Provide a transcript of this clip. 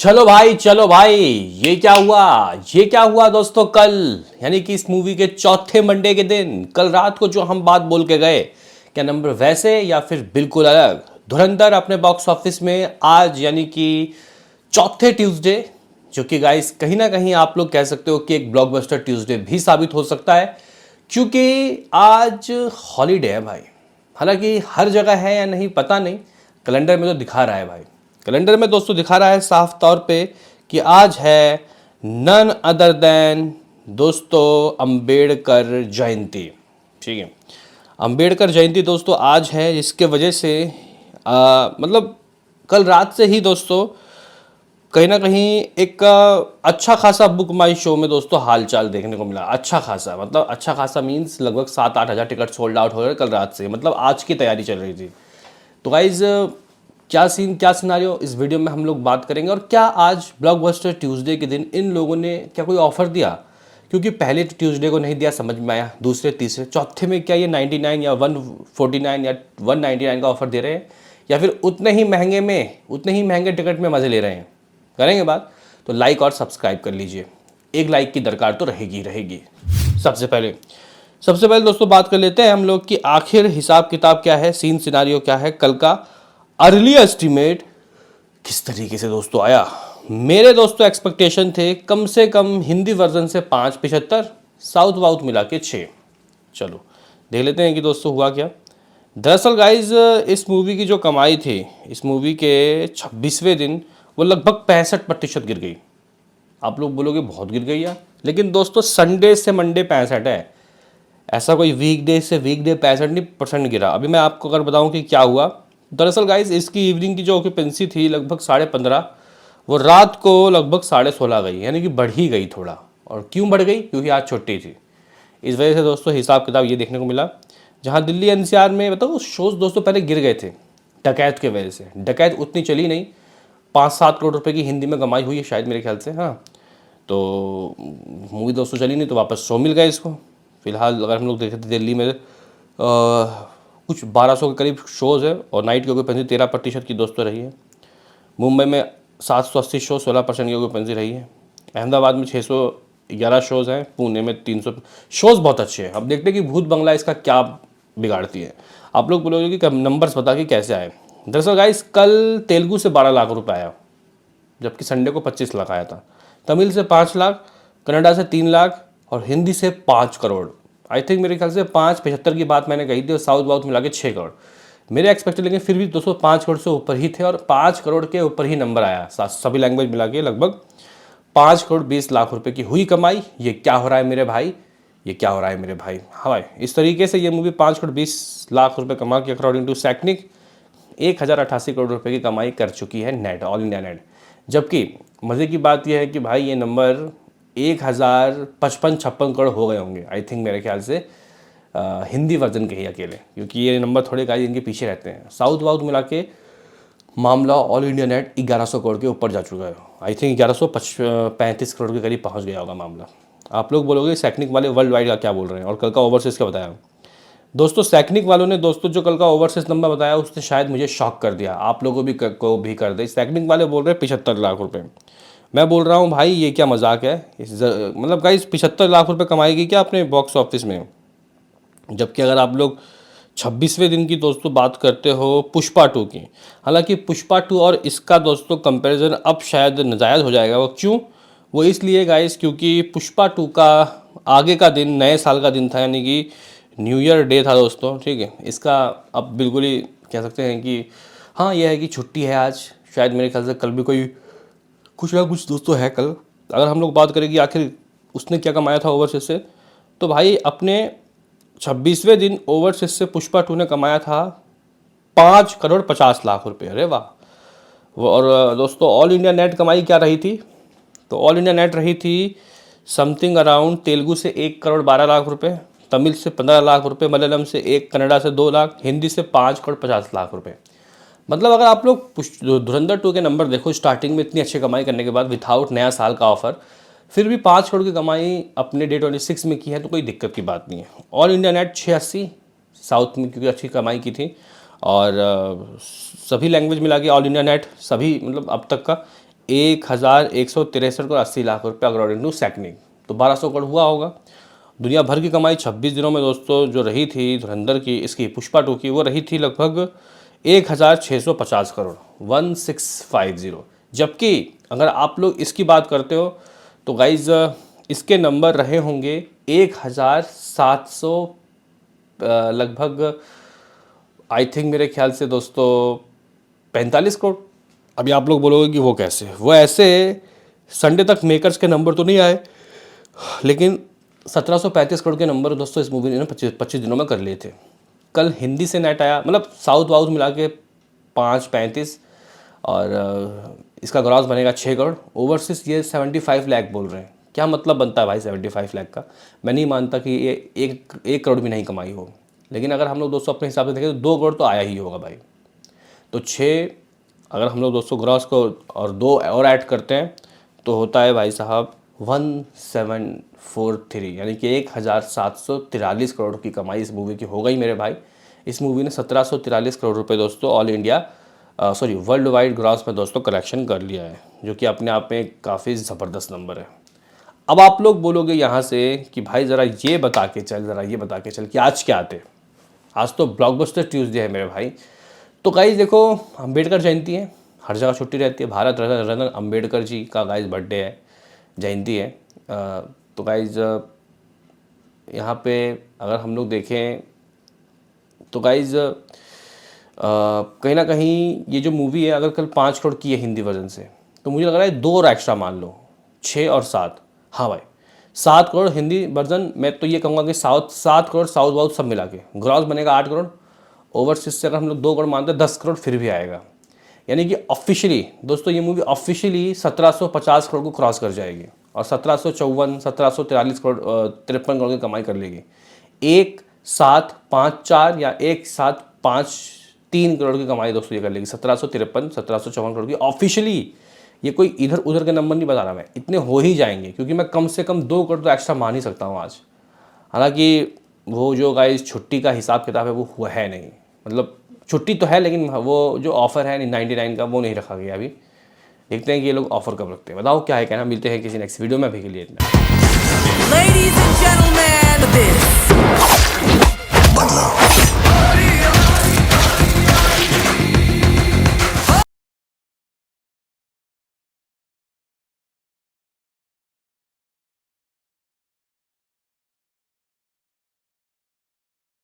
चलो भाई, ये क्या हुआ दोस्तों कल, यानी कि इस मूवी के चौथे मंडे के दिन कल रात को जो हम बात बोल के गए, क्या नंबर वैसे या फिर बिल्कुल अलग। धुरंधर अपने बॉक्स ऑफिस में आज यानी कि चौथे ट्यूसडे, जो कि गाइस कहीं ना कहीं आप लोग कह सकते हो कि एक ब्लॉकबस्टर ट्यूसडे भी साबित हो सकता है, क्योंकि आज हॉलीडे है भाई। हालांकि हर जगह है या नहीं पता नहीं, कैलेंडर में तो दिखा रहा है भाई। कैलेंडर में दोस्तों दिखा रहा है साफ तौर पे कि आज है नन अदर देन दोस्तों अंबेडकर जयंती। ठीक है, अंबेडकर जयंती दोस्तों आज है, जिसके वजह से मतलब कल रात से ही दोस्तों कहीं ना कहीं एक अच्छा खासा बुक माई शो में दोस्तों हालचाल देखने को मिला। अच्छा खासा मतलब अच्छा खासा मीन्स लगभग 7-8 हज़ार टिकट सोल्ड आउट हो गए कल रात से, मतलब आज की तैयारी चल रही थी। तो गाइज क्या सिनारियो इस वीडियो में हम लोग बात करेंगे, और क्या आज ब्लॉकबस्टर ट्यूसडे के दिन इन लोगों ने क्या कोई ऑफर दिया, क्योंकि पहले तो ट्यूसडे को नहीं दिया समझ में आया, दूसरे तीसरे चौथे में क्या ये 99 या 149 या 199 का ऑफर दे रहे हैं, या फिर उतने ही महंगे टिकट में मज़े ले रहे हैं। करेंगे बात, तो लाइक और सब्सक्राइब कर लीजिए, एक लाइक की दरकार तो रहेगी। सबसे पहले दोस्तों बात कर लेते हैं हम लोग कि आखिर हिसाब किताब क्या है, सीन सिनारियो क्या है। कल का अर्ली एस्टिमेट किस तरीके से दोस्तों आया। मेरे दोस्तों एक्सपेक्टेशन थे कम से कम हिंदी वर्जन से 5.75, साउथ वाउथ मिला के 6। चलो देख लेते हैं कि दोस्तों हुआ क्या। दरअसल गाइज इस मूवी की जो कमाई थी इस मूवी के 26वें दिन वो लगभग 65% गिर गई। आप लोग बोलोगे बहुत गिर गई यार, लेकिन दोस्तों संडे से मंडे 65 है, ऐसा कोई वीकडे से वीकडे 65% गिरा। अभी मैं आपको अगर बताऊं कि क्या हुआ, दरअसल गाइज इसकी इवनिंग की जो ऑक्यूपेंसी थी लगभग 15.5, वो रात को लगभग 16.5 गई, यानी कि बढ़ ही गई थोड़ा। और क्यों बढ़ गई, क्योंकि आज छुट्टी थी। इस वजह से दोस्तों हिसाब किताब ये देखने को मिला, जहाँ दिल्ली एनसीआर में बताओ शोज़ दोस्तों पहले गिर गए थे डकैत के वजह से। डकैत उतनी चली नहीं, 5-7 करोड़ रुपए की हिंदी में कमाई हुई है शायद मेरे ख्याल से। हाँ, तो मूवी दोस्तों चली नहीं तो वापस शो मिल गया इसको। फिलहाल अगर हम लोग देखें तो दिल्ली में कुछ 1200 के करीब शोज़ है, और नाइट की ऑक्यूपेंसी 13% की दोस्तों रही है। मुंबई में 780 शो 16% की ऑक्यूपेंसी रही है। अहमदाबाद में 611 शोज़ हैं, पुणे में 300 शोज़। बहुत अच्छे हैं। अब देखते हैं कि भूत बंगला इसका क्या बिगाड़ती है। आप लोग बोलोगे कि नंबर्स बता के कैसे आए। दरअसल गाइस कल तेलुगु से 12 लाख रुपए आया, जबकि संडे को 25 लाख आया था। तमिल से 5 लाख, कन्नडा से 3 लाख, और हिंदी से 5 करोड़। आई थिंक मेरे ख्याल से 5.75 की बात मैंने कही थी, और साउथ वाउथ मिला के 6 करोड़ मेरे एक्सपेक्टेड, लेकिन फिर भी दोस्तों 5 करोड़ से ऊपर ही थे, और 5 करोड़ के ऊपर ही नंबर आया। सभी लैंग्वेज मिला के लगभग 5 करोड़ 20 लाख रुपए की हुई कमाई। ये क्या हो रहा है मेरे भाई, ये क्या हो रहा है मेरे भाई। हाँ भाई, इस तरीके से ये मूवी 5 करोड़ 20 लाख रुपए कमा के अकॉर्डिंग टू सैक्निक 1088 करोड़ रुपए की कमाई कर चुकी है नेट, ऑल इंडिया नेट। जबकि मज़े की बात यह है कि भाई ये नंबर 1055-56 करोड़ हो गए होंगे आई थिंक मेरे ख्याल से, हिंदी वर्जन के ही अकेले, क्योंकि ये नंबर थोड़े गाइस इनके पीछे रहते हैं। साउथ वाउथ मिला के मामला ऑल इंडिया नेट 1100 करोड़ के ऊपर जा चुका है। आई थिंक 1135 करोड़ के करीब पहुंच गया होगा मामला। आप लोग बोलोगे सैक्निक वाले वर्ल्ड वाइड का क्या बोल रहे हैं, और कल का ओवरसीज़ का बताया। दोस्तों सैक्निक वालों ने दोस्तों जो कल का ओवरसीज नंबर बताया उसने शायद मुझे शॉक कर दिया, आप लोगों को भी कर दे। सैक्निक वाले बोल रहे हैं 75 लाख रुपए। मैं बोल रहा हूँ भाई ये क्या मजाक है। मतलब गाइस 75 लाख रुपए कमाएगी क्या अपने बॉक्स ऑफिस में। जबकि अगर आप लोग 26वें दिन की दोस्तों बात करते हो पुष्पा 2 की, हालांकि पुष्पा 2 और इसका दोस्तों कंपैरिजन अब शायद नाजायज़ हो जाएगा। वो क्यों, वो इसलिए गाइस क्योंकि पुष्पा 2 का आगे का दिन नए साल का दिन था, यानी कि न्यू ईयर डे था दोस्तों। ठीक है, इसका अब बिल्कुल ही कह सकते हैं कि हाँ यह है कि छुट्टी है आज, शायद मेरे ख्याल से कल भी कोई कुछ ना कुछ दोस्तों है कल। अगर हम लोग बात करें कि आखिर उसने क्या कमाया था ओवरसीज से, तो भाई अपने 26वें दिन ओवरसीज से पुष्पा 2 ने कमाया था 5 करोड़ 50 लाख रुपए। अरे वाह। और दोस्तों ऑल इंडिया नेट कमाई क्या रही थी, तो ऑल इंडिया नेट रही थी समथिंग अराउंड तेलुगु से 1 करोड़ 12 लाख रुपए, तमिल से 15 लाख रुपए, मलयालम से 1, कन्नडा से 2 लाख, हिंदी से 5 करोड़ 50 लाख रुपए। मतलब अगर आप लोग धुरंधर 2 के नंबर देखो, स्टार्टिंग में इतनी अच्छी कमाई करने के बाद विथआउट नया साल का ऑफर, फिर भी 5 करोड़ की कमाई अपने डे 26 में की है, तो कोई दिक्कत की बात नहीं है। ऑल इंडिया नेट 680 साउथ में क्योंकि अच्छी कमाई की थी, और सभी लैंग्वेज मिला के ऑल इंडिया नेट सभी मतलब अब तक का 1163 करोड़ 80 लाख रुपये अकॉर्डिंग टू सैकनिक। तो 1200 करोड़ हुआ होगा। दुनिया भर की कमाई 26 दिनों में दोस्तों जो रही थी धुरंधर की, इसकी पुष्पा 2 की, वो रही थी लगभग 1650 करोड़ 1650। जबकि अगर आप लोग इसकी बात करते हो तो गाइज इसके नंबर रहे होंगे 1700 लगभग, आई थिंक मेरे ख्याल से दोस्तों 45 करोड़। अभी आप लोग बोलोगे कि वो कैसे, वो ऐसे संडे तक मेकर्स के नंबर तो नहीं आए, लेकिन 1735 करोड़ के नंबर दोस्तों इस मूवी ने 25 दिनों में कर लिए थे। कल हिंदी से नेट आया, मतलब साउथ वाउथ मिला के 535, और इसका ग्रॉस बनेगा 6 करोड़। ओवरसीज ये 75 लाख बोल रहे हैं। क्या मतलब बनता है भाई 75 लाख का? मैं नहीं मानता कि ये एक करोड़ भी नहीं कमाई हो, लेकिन अगर हम लोग दोस्तों अपने हिसाब से देखें तो 2 करोड़ तो आया ही होगा भाई। तो 6 अगर हम लोग दोस्तों ग्रॉस को और 2 और ऐड करते हैं तो होता है भाई साहब 1743, यानी कि 1743 करोड़ की कमाई इस मूवी की हो गई मेरे भाई। इस मूवी ने 1743 करोड़ रुपए दोस्तों all India world wide gross में दोस्तों कलेक्शन कर लिया है, जो कि अपने आप में काफ़ी ज़बरदस्त नंबर है। अब आप लोग बोलोगे यहाँ से कि भाई ज़रा ये बता के चल कि आज क्या आते। आज तो ब्लॉकबस्टर ट्यूसडे है मेरे भाई। तो गाइज देखो, अम्बेडकर जयंती है, हर जगह छुट्टी रहती है। भारत रत्न अम्बेडकर जी का गाइज बर्थडे है, जयंती है। तो गाइज यहाँ पे अगर हम लोग देखें तो गाइज कहीं ना कहीं ये जो मूवी है अगर कल 5 करोड़ की है हिंदी वर्जन से, तो मुझे लग रहा है 2 और एक्स्ट्रा मान लो, 6 और 7। हाँ भाई 7 करोड़ हिंदी वर्जन। मैं तो ये कहूँगा कि 7 करोड़ साउथ वाउथ सब मिला के ग्रॉस बनेगा 8 करोड़। ओवरसीज से अगर हम लोग 2 करोड़ मानते हैं 10 करोड़ फिर भी आएगा। यानी कि ऑफिशियली दोस्तों ये मूवी ऑफिशियली 1750 करोड़ को क्रॉस कर जाएगी और 1754 1743 करोड़ 53 करोड़ की कमाई कर लेगी। 1754 या 1753 करोड़ की कमाई दोस्तों ये कर लेगी। 1753 1754 करोड़ की ऑफिशियली। ये कोई इधर उधर के नंबर नहीं बता रहा मैं, इतने हो ही जाएंगे, क्योंकि मैं कम से कम 2 करोड़ तो एक्स्ट्रा मान ही सकता हूँ आज। हालांकि वो जो गाइस छुट्टी का हिसाब किताब है वो हुआ है नहीं, मतलब छुट्टी तो है लेकिन वो जो ऑफ़र है 99 का वो नहीं रखा गया अभी। देखते हैं कि ये लोग ऑफ़र कब रखते हैं। बताओ क्या है कहना। मिलते हैं किसी नेक्स्ट वीडियो में। अभी के लिए इतना।